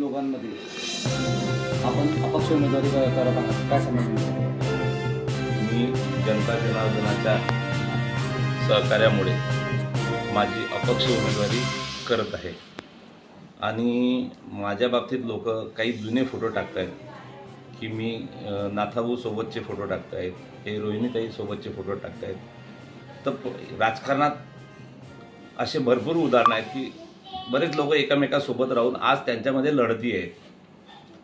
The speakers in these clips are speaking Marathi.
लोकांमध्ये आपण अपक्ष उमेदवारी करत आहात, काय समजलं? मी जनता जनार्दनाच्या सहकार्यामुळे माझी अपक्ष उमेदवारी करत आहे आणि माझ्या बाबतीत लोक काही जुने फोटो टाकत आहेत की मी नाथाभाऊ सोबतचे फोटो टाकत आहेत, हे रोहिणीताई सोबतचे फोटो टाकत आहेत. तर राजकारणात असे भरपूर उदाहरणं आहेत की बरेच लोक एकमेकांसोबत राहून आज त्यांच्यामध्ये लढती आहेत.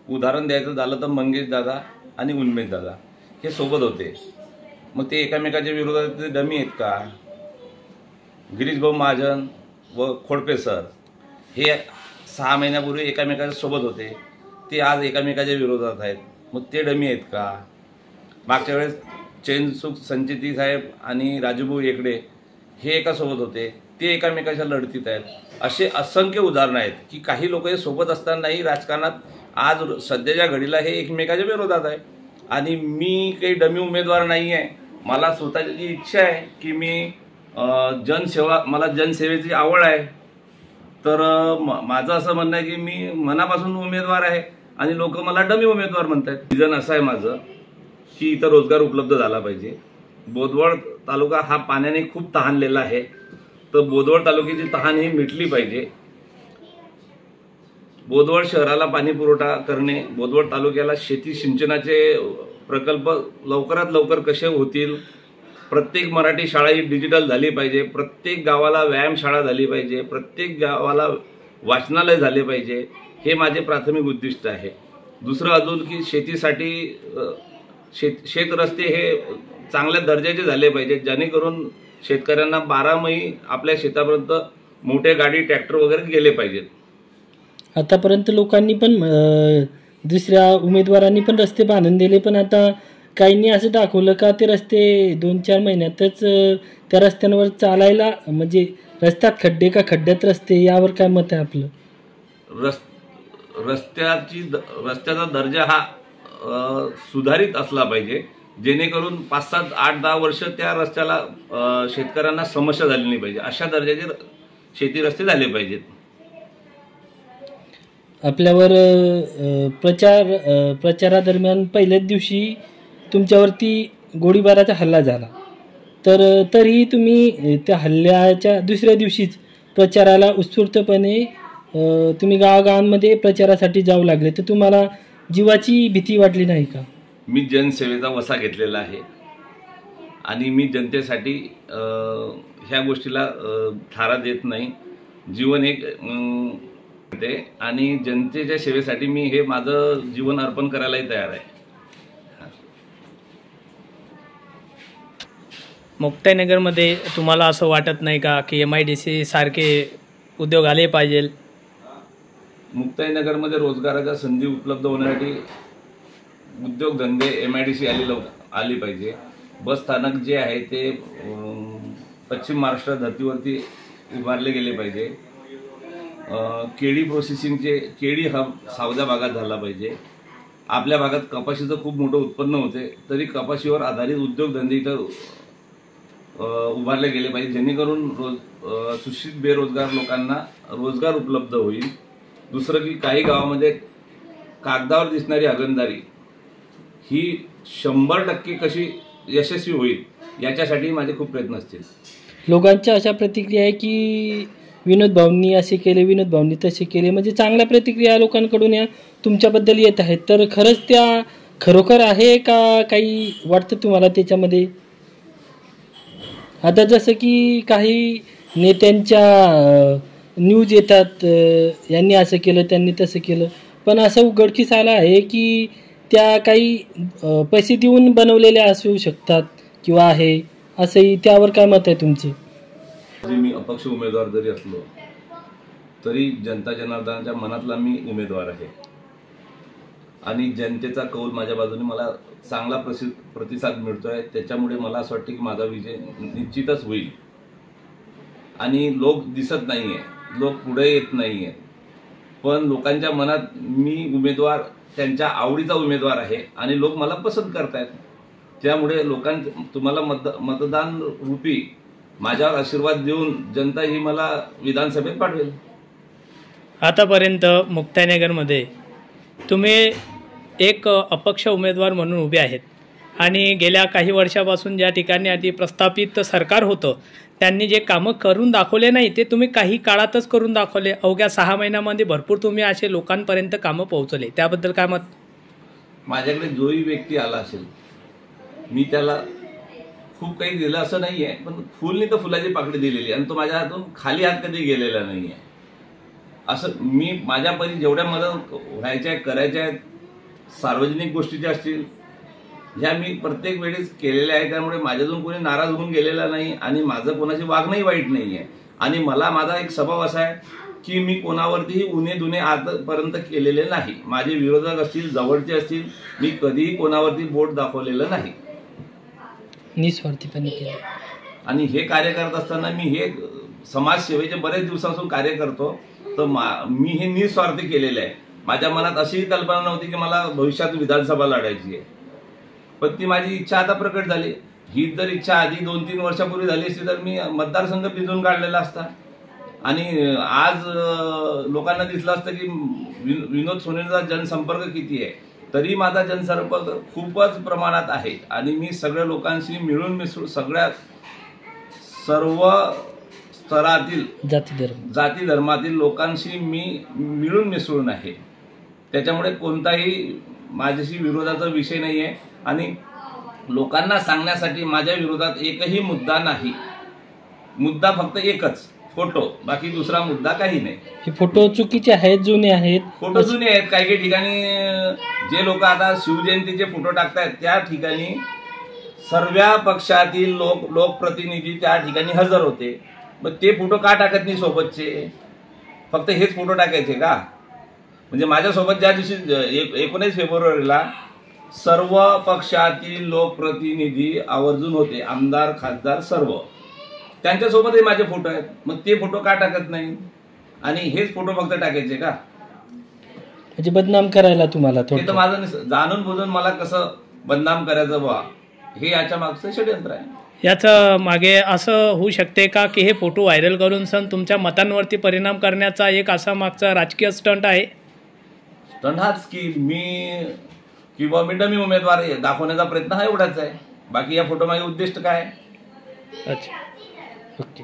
उदाहरण द्यायचं झालं तर मंगेश दादा आणि उन्मेष दादा हे सोबत होते, मग ते एकमेकाच्या विरोधात डमी आहेत का? गिरीश भाऊ महाजन व खोडपे सर हे 6 महिन्यापूर्वी एकमेकाच्या सोबत होते, ते आज एकमेकाच्या विरोधात आहेत, मग ते डमी आहेत का? मागच्या वेळेस चैनसुख संचिती साहेब आणि राजूभाऊ येकडे हे एकासोबत होते, ते एकमेकाच्या लढतीत आहेत. असे असंख्य उदाहरणं आहेत की काही लोक हे सोबत असतानाही राजकारणात आज सध्याच्या घडीला हे एकमेकाच्या विरोधात आहे. आणि मी काही डमी उमेदवार नाही आहे. मला स्वतःची इच्छा आहे की मी मला जनसेवेची आवड आहे. तर माझं असं म्हणणं आहे की मी मनापासून उमेदवार आहे आणि लोक मला डमी उमेदवार म्हणतात. रिझन असं आहे माझं की इथं रोजगार उपलब्ध झाला पाहिजे. बोदवड तालुका हा पाण्याने खूप तहानलेला आहे, तर बोदवड तालुक्याची तहान ही मिटली पाहिजे. बोदवड शहराला पाणी पुरवठा करणे, बोदवड तालुक्याला शेती सिंचनाचे प्रकल्प लवकरात लवकर कसे होतील, प्रत्येक मराठी शाळा ही डिजिटल झाली पाहिजे, प्रत्येक गावाला व्यायामशाळा झाली पाहिजे, प्रत्येक गावाला वाचनालय झाले पाहिजे, हे माझे प्राथमिक उद्दिष्ट आहे. दुसरं अजून की शेतीसाठी शेतरस्ते हे चांगल्या दर्जाचे झाले पाहिजेत, जेणेकरून शेतकऱ्यांना 12 महिने आपल्या शेतापर्यंत मोठे गाडी ट्रॅक्टर वगैरे गेले पाहिजेत. आतापर्यंत लोकांनी पण दुसऱ्या उमेदवारांनी पण रस्ते बांधून दिले, पण आता काहींनी असं दाखवलं का ते रस्ते 2-4 महिन्यातच त्या रस्त्यांवर चालायला, म्हणजे रस्त्यात खड्डे का खड्ड्यात रस्ते, यावर काय मत आहे आपलं? रस्त्याचा दर्जा हा सुधारित असला पाहिजे, जेणेकरून 5, 7, 8, 10 वर्ष त्या रस्त्याला शेतकऱ्यांना समस्या झाली नाही पाहिजे, अशा दर्जाचे शेती रस्ते झाले पाहिजेत. आपल्यावर प्रचारादरम्यान पहिल्याच दिवशी तुमच्यावरती गोळीबाराचा हल्ला झाला, तर तरीही तुम्ही त्या हल्ल्याच्या दुसऱ्या दिवशीच प्रचाराला उत्स्फूर्तपणे तुम्ही गावागावांमध्ये प्रचारासाठी जाऊ लागले, तर तुम्हाला जीवाची भीती वाटली नाही का? मी जनसेवेचा वसा घेतलेला आहे आणि मी जनतेसाठी ह्या गोष्टीला थारा देत नाही. जीवन एक ते आणि जनतेच्या सेवेसाठी मी हे माझं जीवन अर्पण करायलाही तयार आहे. मुक्ताईनगरमध्ये तुम्हाला असं वाटत नाही का की MIDC सारखे उद्योग आले पाहिजे? मुक्ताईनगरमध्ये रोजगाराच्या संधी उपलब्ध होण्यासाठी उद्योगधंदे MIDC आली पाहिजे. बस स्थानक जे आहे ते पश्चिम महाराष्ट्र धर्तीवरती उभारले गेले पाहिजे. केळी प्रोसेसिंगचे केळी हब सावजा भागात झाला पाहिजे. आपल्या भागात कपाशीचं खूप मोठं उत्पन्न होते, तरी कपाशीवर आधारित उद्योगधंदे इथं उभारले गेले पाहिजे, जेणेकरून सुशिक्षित बेरोजगार लोकांना रोजगार उपलब्ध होईल. दुसरं की काही गावामध्ये कागदावर दिसणारी हागणदारी ही 100% कशी यशस्वी होईल याच्यासाठी माझे खूप प्रयत्न असतील. लोकांच्या अशा प्रतिक्रिया आहे की विनोद भाऊंनी असे केले, विनोद भाऊंनी तसे केले, म्हणजे चांगल्या प्रतिक्रिया लोकांकडून या तुमच्याबद्दल येत आहेत, तर खरंच त्या खरोखर आहे का काही वाटतं तुम्हाला त्याच्यामध्ये? आता जसं की काही नेत्यांच्या न्यूज येतात, यांनी असं केलं त्यांनी तसं केलं, पण असं उघडकीस आलं आहे की त्या काही पैसे देऊन बनवलेल्या असू शकतात किंवा आहे असंही, त्यावर काय मत आहे तुमचं? मी अपक्ष उमेदवार जरी असलो तरी जनता जनार्दनाच्या मनातला मी उमेदवार आहे आणि जनतेचा कौल माझ्या बाजूने मला चांगला प्रतिसाद मिळतोय. त्याच्यामुळे मला असं वाटतं की माझा विजय निश्चितच होईल. आणि लोक दिसत नाहीये, लोक पुढे येत नाहीये, पण लोकांच्या मनात मी उमेदवार त्यांच्या आवडीचा उमेदवार आहे आणि लोक मला पसंत करतायत. त्यामुळे तुम्हाला मतदान रूपी माझ्यावर आशीर्वाद देऊन जनता ही मला विधानसभेत पाठवेल. आतापर्यंत मुक्ताईनगरमध्ये तुम्ही एक अपक्ष उमेदवार म्हणून उभे आहेत आणि गेल्या काही वर्षापासून ज्या ठिकाणी आधी प्रस्थापित सरकार होतं त्यांनी जे कामं करून दाखवले नाही ते तुम्ही काही काळातच करून दाखवले. अवघ्या 6 महिन्यामध्ये भरपूर तुम्ही असे लोकांपर्यंत कामं पोहोचवले. त्याबद्दल काय मत? माझ्याकडे जोही व्यक्ती आला असेल मी त्याला खूप काही दिलं असं नाही आहे, पण फुलनी तर फुलाची पाकळी दिलेली आणि तो माझ्या हातून खाली हात कधी गेलेला नाही आहे. असं मी माझ्या परी जेवढ्या मदत व्हायच्या करायच्या आहेत सार्वजनिक गोष्टी ज्या असतील ह्या मी प्रत्येक वेळेस केलेल्या आहे. त्यामुळे माझ्यातून कोणी नाराज होऊन गेलेला नाही आणि माझं कोणाची वागणंही वाईट नाही आहे. आणि मला माझा एक स्वभाव असा आहे की मी कोणावरतीही उणे दुणे आजपर्यंत केलेले नाही. माझे विरोधक असतील जवळचे असतील मी कधीही कोणावरती बोट दाखवलेलं नाही, निस्वार्थीपणे केलं. आणि हे कार्य करत असताना मी हे समाजसेवेचे बरेच दिवसापासून कार्य करतो तर मी हे निस्वार्थी केलेलं आहे. माझ्या मनात अशी कल्पना नव्हती की मला भविष्यात विधानसभा लढायची आहे, पण ती माझी इच्छा आता प्रकट झाली. ही जर इच्छा आधी 2-3 वर्षापूर्वी झाली असती तर मी मतदारसंघ भिजून काढलेला असता आणि आज लोकांना दिसलं असतं की विनोद सोनेचा जनसंपर्क किती आहे. तरी माझा जनसंपर्क खूपच प्रमाणात आहे आणि मी सगळ्या लोकांशी मिळून मिसळून सर्व स्तरातील जाती धर्मातील लोकांशी मी मिळून मिसळून आहे. त्याच्यामुळे कोणताही माझ्याशी विरोधाचा विषय नाही आहे आणि लोकांना सांगण्यासाठी माझ्या विरोधात एकही मुद्दा नाही. मुद्दा फक्त एकच फोटो, बाकी दुसरा मुद्दा काही नाही. हे फोटो चुकीचे आहेत, जुने आहेत. फोटो जुने आहेत. काही काही ठिकाणी जे लोक आता शिवजयंतीचे फोटो टाकतायत त्या ठिकाणी सर्व पक्षातील लोकप्रतिनिधी त्या ठिकाणी हजर होते. मग ते फोटो का टाकत नाही सोबतचे? फक्त हेच फोटो टाकायचे का? म्हणजे माझ्यासोबत ज्या दिवशी 19 फेब्रुवारीला सर्व पक्षातील लोकप्रतिनिधी आवर्जून होते, आमदार खासदार सर्व, त्यांच्यासोबतही माझे फोटो आहेत. मग ते फोटो का टाकत नाही आणि हेच फोटो फक्त टाकायचे का? म्हणजे बदनाम करायला तुम्हाला हे तर माझं जाणून बुजून मला कसं बदनाम करायचं बा, हे याच्या मागचं षडयंत्र आहे. याचं मागे असं होऊ शकते का की हे फोटो व्हायरल करून सण तुमच्या मतांवरती परिणाम करण्याचा एक असा मागचा राजकीय स्टंट आहे? स्टंट हाच की मी डमी उमेदवार दाखवण्याचा प्रयत्न हा एवढाच आहे. बाकी या फोटो मागे उद्दिष्ट काय? अच्छा, ओके.